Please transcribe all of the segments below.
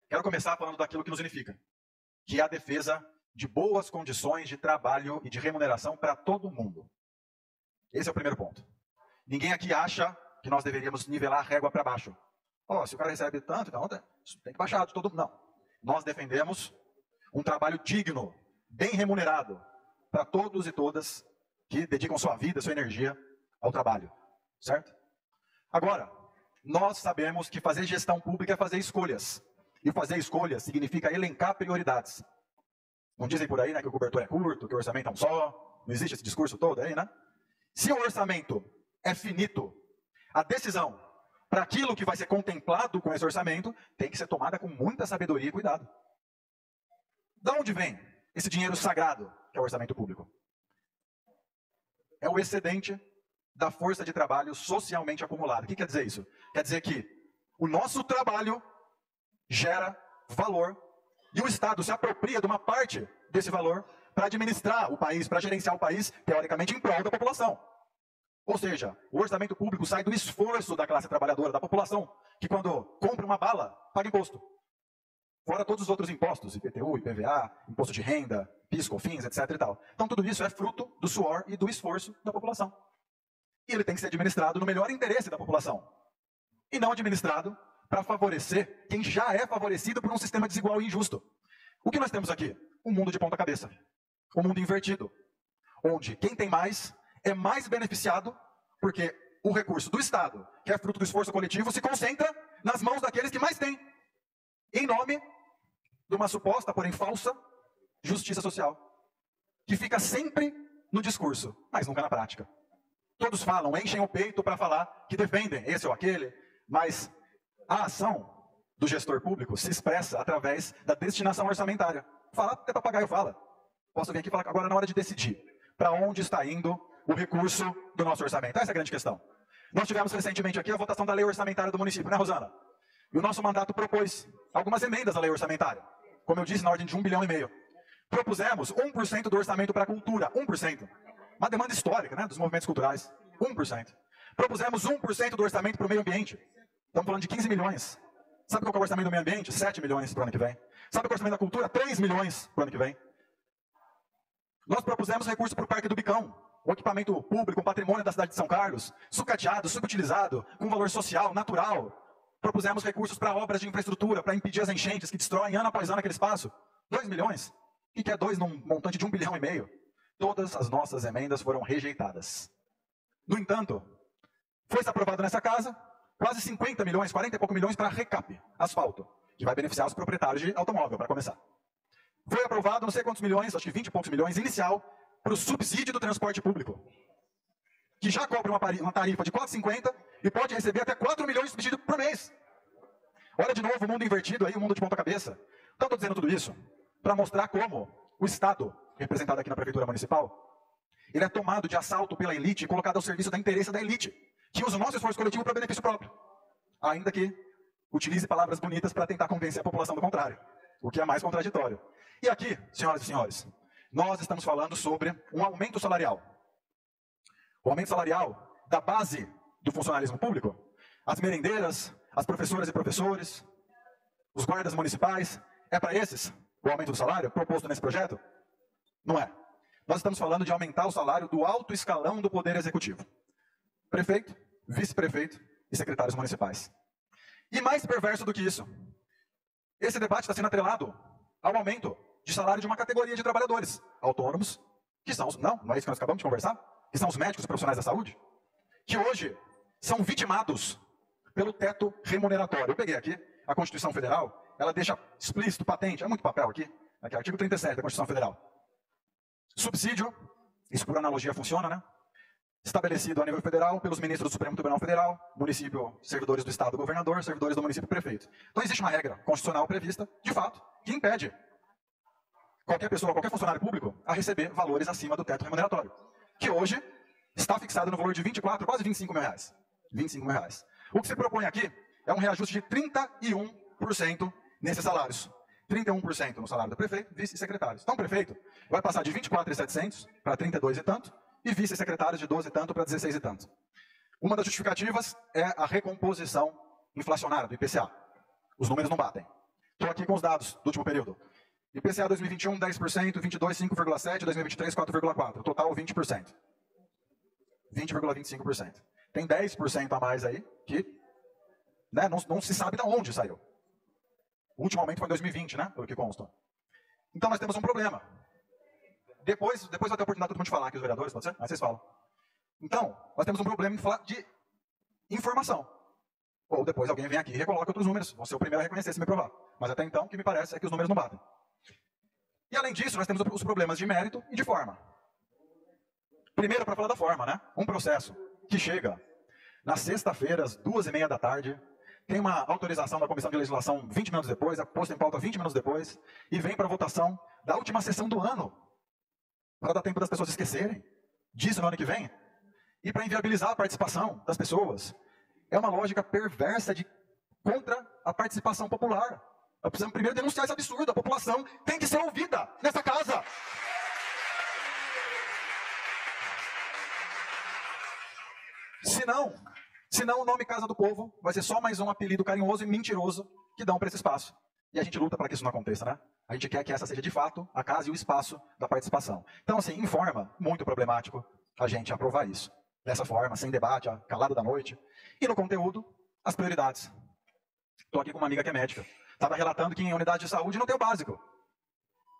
Quero começar falando daquilo que nos unifica, que é a defesa de boas condições de trabalho e de remuneração para todo mundo. Esse é o primeiro ponto. Ninguém aqui acha que nós deveríamos nivelar a régua para baixo. Se o cara recebe tanto, então tem que baixar de todo mundo. Não. Nós defendemos um trabalho digno, bem remunerado, para todos e todas que dedicam sua vida, sua energia ao trabalho. Certo? Agora, nós sabemos que fazer gestão pública é fazer escolhas. E fazer escolhas significa elencar prioridades. Não dizem por aí, né, que o cobertor é curto, que o orçamento é um só. Não existe esse discurso todo aí, né? Se o orçamento é finito, a decisão para aquilo que vai ser contemplado com esse orçamento tem que ser tomada com muita sabedoria e cuidado. De onde vem esse dinheiro sagrado, que é o orçamento público? É o excedente da força de trabalho socialmente acumulada. O que quer dizer isso? Quer dizer que o nosso trabalho gera valor e o Estado se apropria de uma parte desse valor para administrar o país, para gerenciar o país, teoricamente, em prol da população. Ou seja, o orçamento público sai do esforço da classe trabalhadora, da população, que quando compra uma bala, paga imposto. Fora todos os outros impostos, IPTU, IPVA, imposto de renda, PIS, COFINS, etc. e tal. Então tudo isso é fruto do suor e do esforço da população. E ele tem que ser administrado no melhor interesse da população. E não administrado para favorecer quem já é favorecido por um sistema desigual e injusto. O que nós temos aqui? Um mundo de ponta cabeça. Um mundo invertido. Onde quem tem mais é mais beneficiado porque o recurso do Estado, que é fruto do esforço coletivo, se concentra nas mãos daqueles que mais têm. Em nome de uma suposta, porém falsa, justiça social. Que fica sempre no discurso, mas nunca na prática. Todos falam, enchem o peito para falar que defendem esse ou aquele, mas a ação do gestor público se expressa através da destinação orçamentária. Falar até papagaio fala. Posso vir aqui e falar que agora é na hora de decidir para onde está indo o recurso do nosso orçamento. Essa é a grande questão. Nós tivemos recentemente aqui a votação da lei orçamentária do município, né, Rosana? E o nosso mandato propôs algumas emendas à lei orçamentária. Como eu disse, na ordem de 1,5 bilhão. Propusemos 1% do orçamento para a cultura, 1%. Uma demanda histórica, né, dos movimentos culturais, 1%. Propusemos 1% do orçamento para o meio ambiente. Estamos falando de 15 milhões. Sabe qual é o orçamento do meio ambiente? 7 milhões para o ano que vem. Sabe qual é o orçamento da cultura? 3 milhões para o ano que vem. Nós propusemos recurso para o Parque do Bicão, um equipamento público, um patrimônio da cidade de São Carlos, sucateado, subutilizado, com valor social, natural. Propusemos recursos para obras de infraestrutura, para impedir as enchentes que destroem ano após ano aquele espaço. 2 milhões. O que é 2 num montante de 1,5 bilhão? Todas as nossas emendas foram rejeitadas. No entanto, foi-se aprovado nessa casa quase 50 milhões, 40 e pouco milhões para recap, asfalto, que vai beneficiar os proprietários de automóvel, para começar. Foi aprovado não sei quantos milhões, acho que 20 e poucos milhões, inicial, para o subsídio do transporte público, que já cobra uma tarifa de 4,50 e pode receber até 4 milhões de subsídio por mês. Olha de novo o mundo invertido aí, o mundo de ponta cabeça. Então estou dizendo tudo isso para mostrar como o Estado, representado aqui na Prefeitura Municipal, ele é tomado de assalto pela elite e colocado ao serviço da interesse da elite, que usa o nosso esforço coletivo para benefício próprio. Ainda que utilize palavras bonitas para tentar convencer a população do contrário, o que é mais contraditório. E aqui, senhoras e senhores, nós estamos falando sobre um aumento salarial. O aumento salarial da base do funcionalismo público, as merendeiras, as professoras e professores, os guardas municipais, é para esses o aumento do salário proposto nesse projeto? Não é. Nós estamos falando de aumentar o salário do alto escalão do Poder Executivo. Prefeito, vice-prefeito e secretários municipais. E mais perverso do que isso, esse debate está sendo atrelado ao aumento de salário de uma categoria de trabalhadores autônomos, que são os... Não é isso que nós acabamos de conversar? Que são os médicos e profissionais da saúde, que hoje são vitimados pelo teto remuneratório. Eu peguei aqui a Constituição Federal, ela deixa explícito, patente, é muito papel aqui artigo 37 da Constituição Federal. Subsídio, isso por analogia funciona, né? Estabelecido a nível federal pelos ministros do Supremo Tribunal Federal, município, servidores do Estado, governador, servidores do município, prefeito. Então existe uma regra constitucional prevista, de fato, que impede qualquer pessoa, qualquer funcionário público, a receber valores acima do teto remuneratório, que hoje está fixado no valor de 24, quase 25 mil reais. 25 mil reais. O que se propõe aqui é um reajuste de 31% nesses salários. 31% no salário do prefeito, vice e secretários. Então o prefeito vai passar de 24.700 para 32 e tanto, e vice-secretários de 12 e tanto para 16 e tanto. Uma das justificativas é a recomposição inflacionária do IPCA. Os números não batem. Estou aqui com os dados do último período. IPCA 2021, 10%, 22, 5,7%, 2023, 4,4%. Total, 20%. 20,25%. Tem 10% a mais aí que não se sabe de onde saiu. O último aumento foi em 2020, né? Pelo que consta. Então nós temos um problema. Depois vai ter a oportunidade de todo mundo de falar aqui, os vereadores, pode ser? Aí vocês falam. Então, nós temos um problema de informação. Ou depois alguém vem aqui e recoloca outros números. Vou ser o primeiro a reconhecer se me provar. Mas até então, o que me parece é que os números não batem. E além disso, nós temos os problemas de mérito e de forma. Primeiro, para falar da forma, né? Um processo que chega na sexta-feira, às 2h30 da tarde, tem uma autorização da Comissão de Legislação 20 minutos depois, é posto em pauta 20 minutos depois, e vem para a votação da última sessão do ano, para dar tempo das pessoas esquecerem disso no ano que vem, e para inviabilizar a participação das pessoas. É uma lógica perversa contra a participação popular. Nós precisamos primeiro denunciar esse absurdo. A população tem que ser ouvida nessa casa. Senão o nome Casa do Povo vai ser só mais um apelido carinhoso e mentiroso que dão para esse espaço. E a gente luta para que isso não aconteça, né? A gente quer que essa seja de fato a casa e o espaço da participação. Então, assim, em forma, muito problemático a gente aprovar isso. Dessa forma, sem debate, calado da noite. E no conteúdo, as prioridades. Estou aqui com uma amiga que é médica. Estava relatando que em unidade de saúde não tem o básico.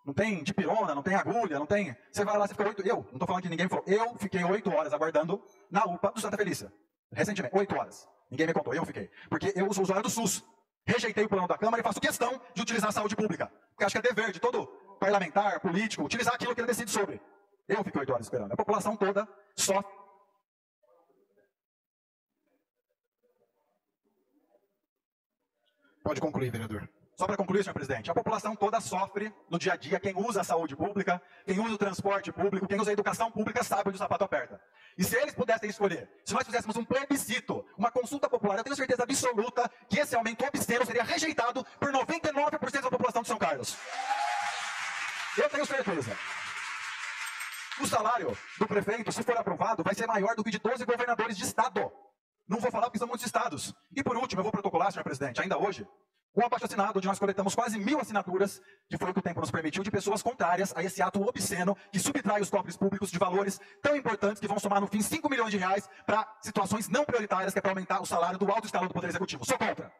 Não tem dipirona, não tem agulha, não tem... Você vai lá, você fica 8... Eu, não estou falando que ninguém me falou. Eu fiquei 8 horas aguardando na UPA do Santa Felícia. Recentemente, 8 horas. Ninguém me contou, eu fiquei. Porque eu sou usuário do SUS. Rejeitei o plano da Câmara e faço questão de utilizar a saúde pública. Porque acho que é dever de todo parlamentar, político, utilizar aquilo que ele decide sobre. Eu fiquei 8 horas esperando. A população toda sofre. Pode concluir, vereador. Só para concluir, senhor presidente, a população toda sofre no dia a dia. Quem usa a saúde pública, quem usa o transporte público, quem usa a educação pública sabe onde o sapato aperta. E se eles pudessem escolher, se nós fizéssemos um plebiscito, uma consulta popular, eu tenho certeza absoluta que esse aumento obsceno seria rejeitado por 99% da população de São Carlos. Eu tenho certeza. O salário do prefeito, se for aprovado, vai ser maior do que de 12 governadores de estado. Não vou falar porque são muitos estados. E por último, eu vou protocolar, senhor presidente, ainda hoje, um abaixo-assinado onde nós coletamos quase 1000 assinaturas, que foi o que o tempo nos permitiu, de pessoas contrárias a esse ato obsceno que subtrai os cofres públicos de valores tão importantes que vão somar no fim 5 milhões de reais para situações não prioritárias, que é para aumentar o salário do alto escalão do Poder Executivo. Sou contra.